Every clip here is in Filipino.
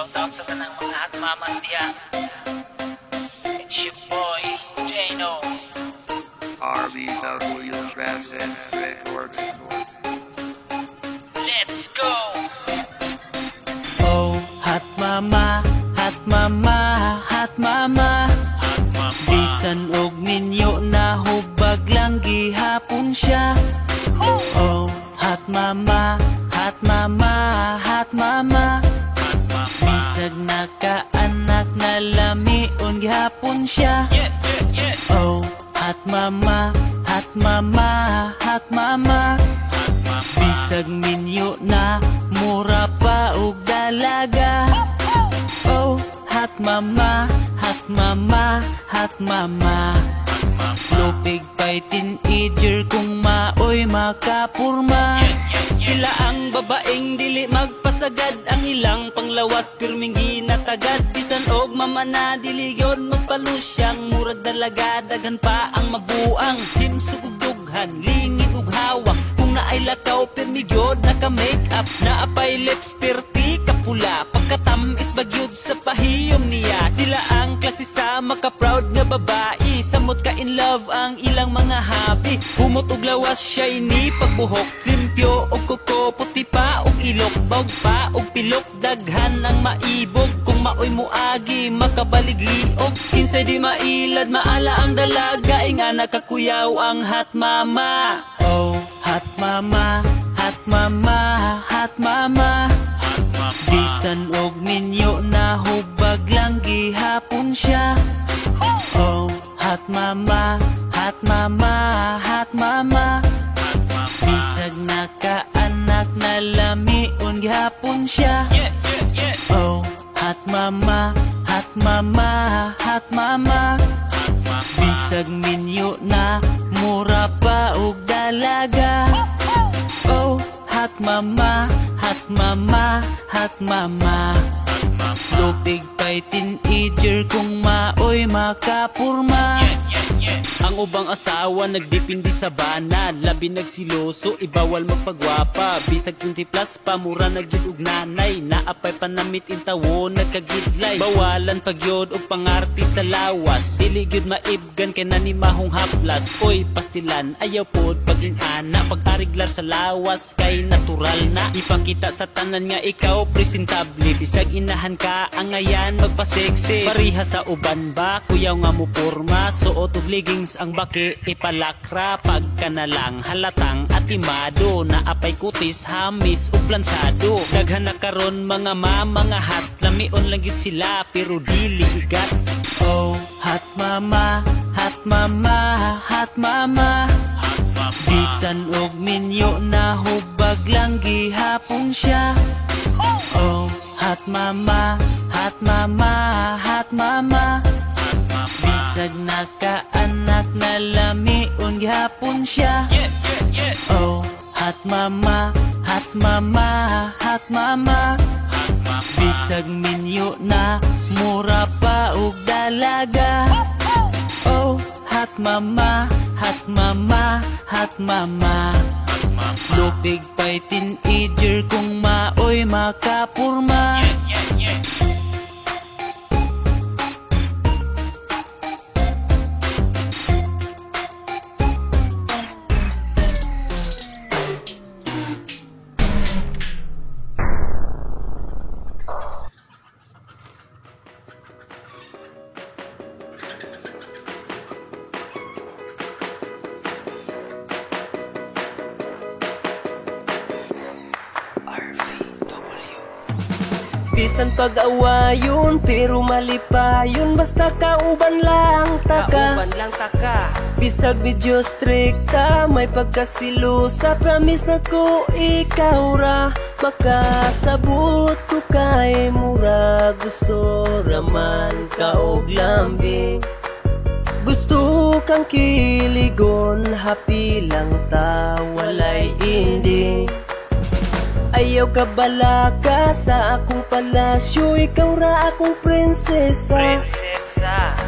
Shout out sa tanang mga hatmaman diya. It's your boy, Jano. RBW Transit Records. Let's go! Oh, hot mama, hot mama, hot mama. Bisan og ninyo na hubag lang gihapon siya. Oh, hot mama, hot mama, hot mama. Bisag nakaanak na lamion gihapon siya. Oh, hot mama, hot mama, hot mama. Bisag minyo na mura pa og dalaga. Oh, hot mama, hot mama, hot mama. Lupig pa'y teenager kung maoy makapurma. Sila ang babaeng dili magpasagad, ang ilang panglawas pirming ginatagad. Bisan og mama na dili yun magpalusyang, murag dalaga daghan pa ang mabuang. Himsugugdughan, lingid ug hawak, kung naay lakaw pirmi gyud naka-make up. Naapay lips perti kapula, pagkatamis bagyod sa pahiyom niya. Sila ang klase sa maka-proud nga babae, samot ka in love ang ilang mga hobby. Humot og lawas shiny pagbuhok, limpyo og kuko, puti pa og ilok, bawg pa og pilok, daghan ang maibog. Kung maoy muagi makabaligriog, kinsay di mailad maala ang dalaga, inga nakakuyaw ang hot mama. Oh, hot mama, hot mama, hot mama. Bisan og minyo na hubag lang gihapon siya. Oh, hot mama, hot mama, hot mama. Bisag nakaanak na lamion gihapon siya. Oh, hot mama, hot mama, hot mama. Bisag minyo na mura pa og dalaga. Oh, hot mama, hot mama, hot mama. Lupig pa'y teenager kung maoy makapurma. Ang ubang asawa nagdipindi sa bana, labi nagsiloso, ibawal magpagwapa. Bisag 20 plus pa, mura nagyud og nanay, naapay panamit intawo nagkagidlay. Bawalan pagyod og pangarti sa lawas, dili gyud maibgan kay nanimahong haplas. Oy pastilan, ayaw pod pag-inana, pag-ariglar sa lawas kay natural na. Ipakita sa tanan nga ikaw presentable, bisag inahan ka ang ayan magpa-sexy. Pariha sa uban ba, kuyaw nga mo porma, suot og leggings ang baki ipalakra. Pagka na lang halatang atimado, naapay kutis, hamis ug plansado. Daghan na karon mga mga hot, lamion lang gid sila pero dili igat. Oh, hot mama, hot mama, hot mama. Bisan og minyo na hubag lang gihapon siya. Oh, hot mama, hot mama, hot mama. Bisag nakaanak na lamion gihapon siya. Oh, hot mama, hot mama, hot mama. Bisag minyo na mura pa og dalaga. Oh, hot mama, hot mama, hot mama. Lupig pa'y teenager kung maoy makapurma. Bisan pag-awayon pero malipayon, basta kauban lang taka. Bisag medyo strikta, may pagkasilusa, promise na ko ikaw ra makasabot ko kay mura. Gusto raman ka og lambing, gusto kang kiligon, happy lang ta walay ending. Ayaw ka balaka sa akong palasyo, ikaw ra akong prinsesa.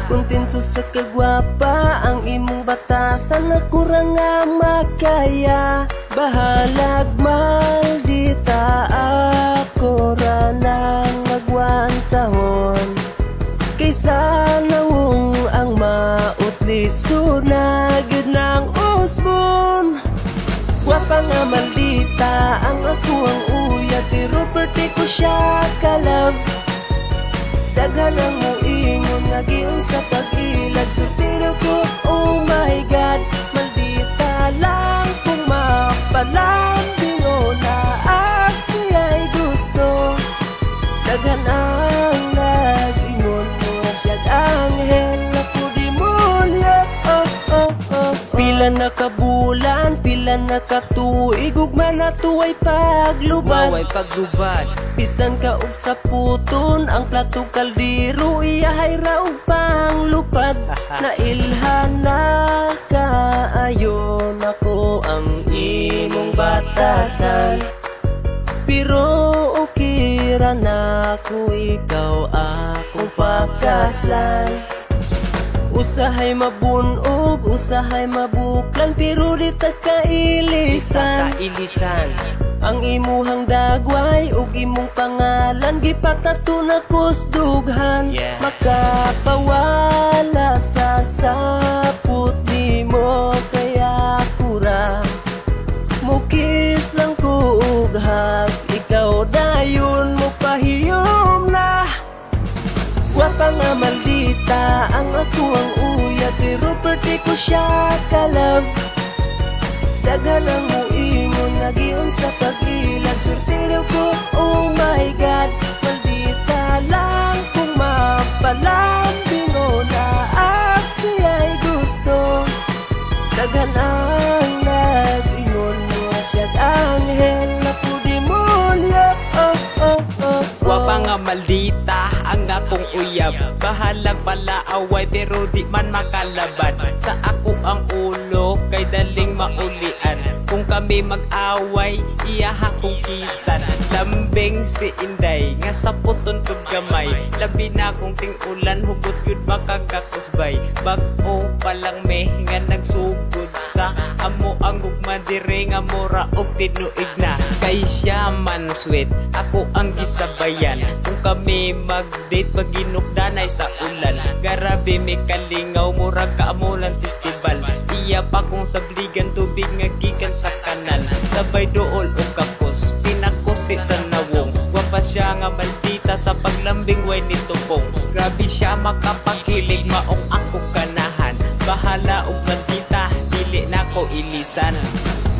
Kontento sa kagwapa ang imong batasan, ako ra nga makaya. Bahalag maldita, ako ra nang magwan siya ka love. Daghan ang muingon nga giun sa pag-ilad. Sultiro ko, oh my God, maldita lang kung mapalambing o naasi ay gusto. Daghan ang nag-ingon mo siya'y anghel na pudemonyo. Pila na kabulan, pila na katuig, ugma na tuway paglubad. Bisan ka og sa puton, ang plato kaldero iyahay ra og panglupad. Nailhan na kaayon ako ang imong batasan, pero okay ra na ko ikaw akong pakaslan. Usahay mabunog, usahay mabuklan, pero di ta kailisan. Ang imuhang dagway ug imong pangalan gipatato na kusdughan. Makapawala sa saput nimo kaya kura mukis lang ko ug hag. Ikaw dayon mo pahiyom na. Wapa nga maldita ang ako ang uyat, pero perti ko siya ka love. Daghan ang muingon nga giun sa pag-ilad. Sultiro ko, oh my God, maldita lang kung mapalambing o naasi ay gusto. Daghan ang nag-ingon mo siya'y anghel na pudemonyo. Wapa nga maldita ang akong uyab, bahalang palaaway pero di man makalaban. Sa ako ang ulo kay daling maulian, kung kami mag-away iyaha kong kisan. Lambing si Inday nga sa puton kong gamay, labi na kong ting-ulan hugot yun makagakusbay. Bag-o palang may nga nagsugod sa amo ang ugmadire nga mura og tinuig na. Kay siya man sweet, ako ang gisabayan, kung kami mag-date paginukdanay sa ulan. Garabi may kalingaw murag kaamulan festival, iya pa kong sabligan tubig nga gikan sa kanal. Sabay dool o kapos, pinakusi sa nawong. Wapa siya nga maldita sa paglambing way ni tupong. Grabe siya makapakilig maong ako kanahan, bahala og maldita dili na ko ilisan.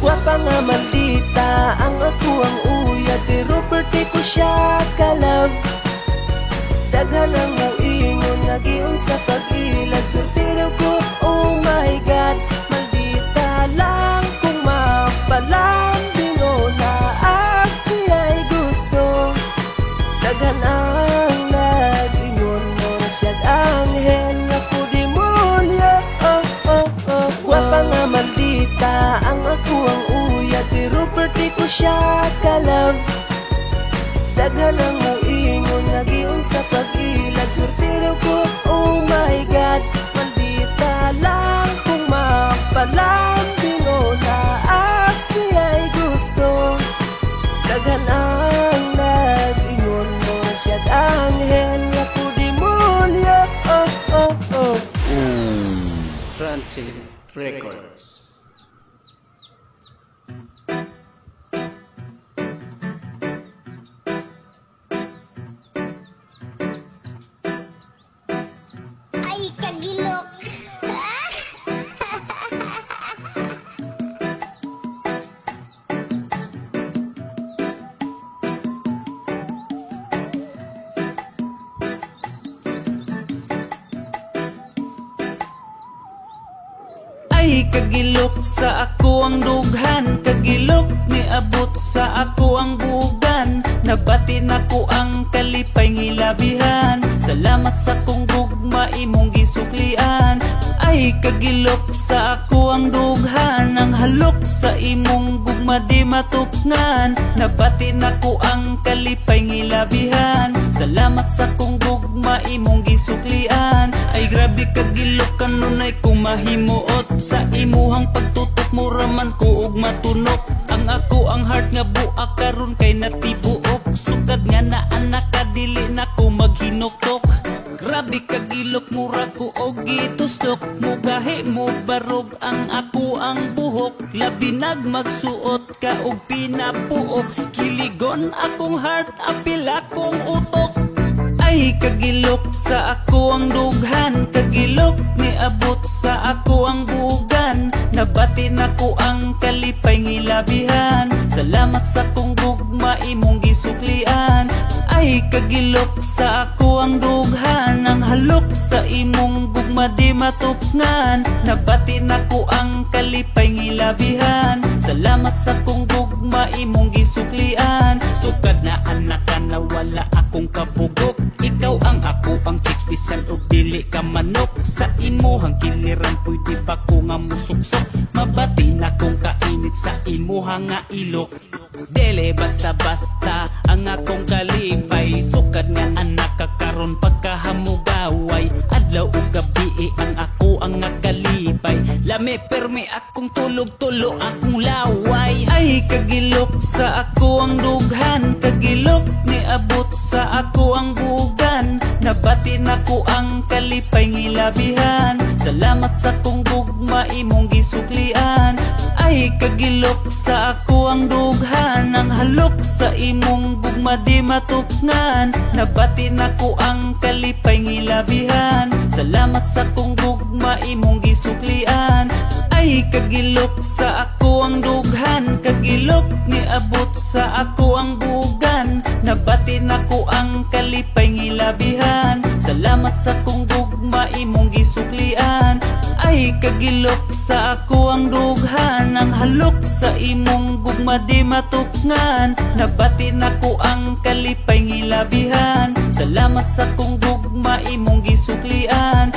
Wapa nga maldita ang ako ang uyad, pero perti ko siya ka love. Daghan ang muingon nga giun sa pag-ilad. Sultiro ko, oh my God, maldita lang kung mapalambing o naasi ay gusto. Daghan ang nag-ingon mo siya'y anghel na pudemonyo. Wapa nga maldita ang ako ang uyad, pero perti ko siya ka love. Daghan ang muingon nga giun sa pag-ilad. Sultiro ko, oh my God, maldita lang kung mapalambing o naasi ay gusto. Daghan ang nag-ingon mo siya'y anghel na pudemonyo. Transit Records. Ay, kagilok! Ay kagilok sa ako ang dughan, kagilok ni abot sa ako ang bugan. Nabati na ko ang kalipay ngilabihan, salamat sa kong gugma imong gisuklian. Ay kagilok sa ako ang dughan, ang halok sa imong gugma di matupngan. Nabati na ko ang kalipay ngilabihan, salamat sa kong gugma imong gisuklian. Ay grabe kagilok kanunay kung mahimuot, sa imuhang pagtutok mo raman ko og matunok. Ang ako ang heart nga buak karon kay natibuok, sugad nga na anak kadili na ko maghinuktok. Grabe kagilok mura ko og gitustok, mugahi mo barog ang ako ang buhok. Labi nag magsuot ka og pinapuok, Kiligon akong heart, apil akong utok. Ay kagilok sa ako ang dughan, kagilok ni abot sa ako ang bugan. Nabatin ako ang kalipay ngilabihan, salamat sa kong gugma imong gisuklian. Ay kagilok sa ako ang dughan, ang halok sa imong gugma di matupngan. Nabatin ako ang kalipay ngilabihan, salamat sa kong gugma imong gisuklian. Sukad na anak ka na wala akong kabugok, ikaw ang ako ang chicks bisan og dili ka manok. Sa imuhang kiliran pwede pa ko nga musuksok, mabati na kong kainit sa imuhang nga ilok. Dele basta-basta ang akong kalipay, sukad nga anak ka karon pagkahamugaway. Adlaw ug gabi ang ako ang nakalipay, lami permi akong tulog-tulo akong laway. Ay kagilok sa ako ang dughan, kagilok ni abot sa ako ang bugan. Nabatin ako ang kalipay ngilabihan, salamat sa kong gugma imong gisuklian. Ay kagilok sa ako ang dughan, ang halok sa imong gugma di matupngan. Nabatin ako ang kalipay ngilabihan, salamat sa kong gugma imong gisuklian. Ay kagilok sa ako ang dughan, kagilok ni abot sa ako ang bugan. Nabatin ako ang kalipay ngilabihan, salamat sa kong gugma imong gisuklian. Ay kagilok sa ako ang dughan, ang halok sa imong gugma di matupngan. Nabatin ako ang kalipay ngilabihan, salamat sa kong gugma imong gisuklian.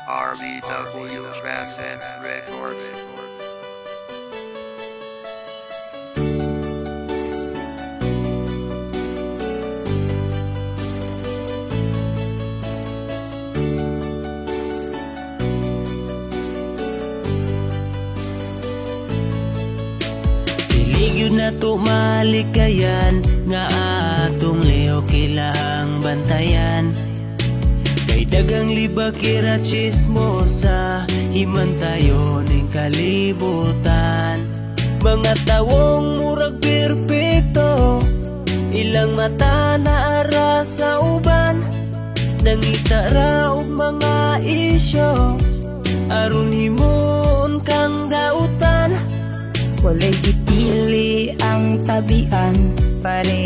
RBW Transcend Records. Iligyo na to malikayan, nga atong liho kilahang bantayan. Kay dagang libakira chismosa, himantayo ning kalibutan. Mga tawong murag perpekto, ilang mata na ara sa uban. Nangita ra og mga isyo, aron himuon kang gautan. Walay gipili ang tabian, pare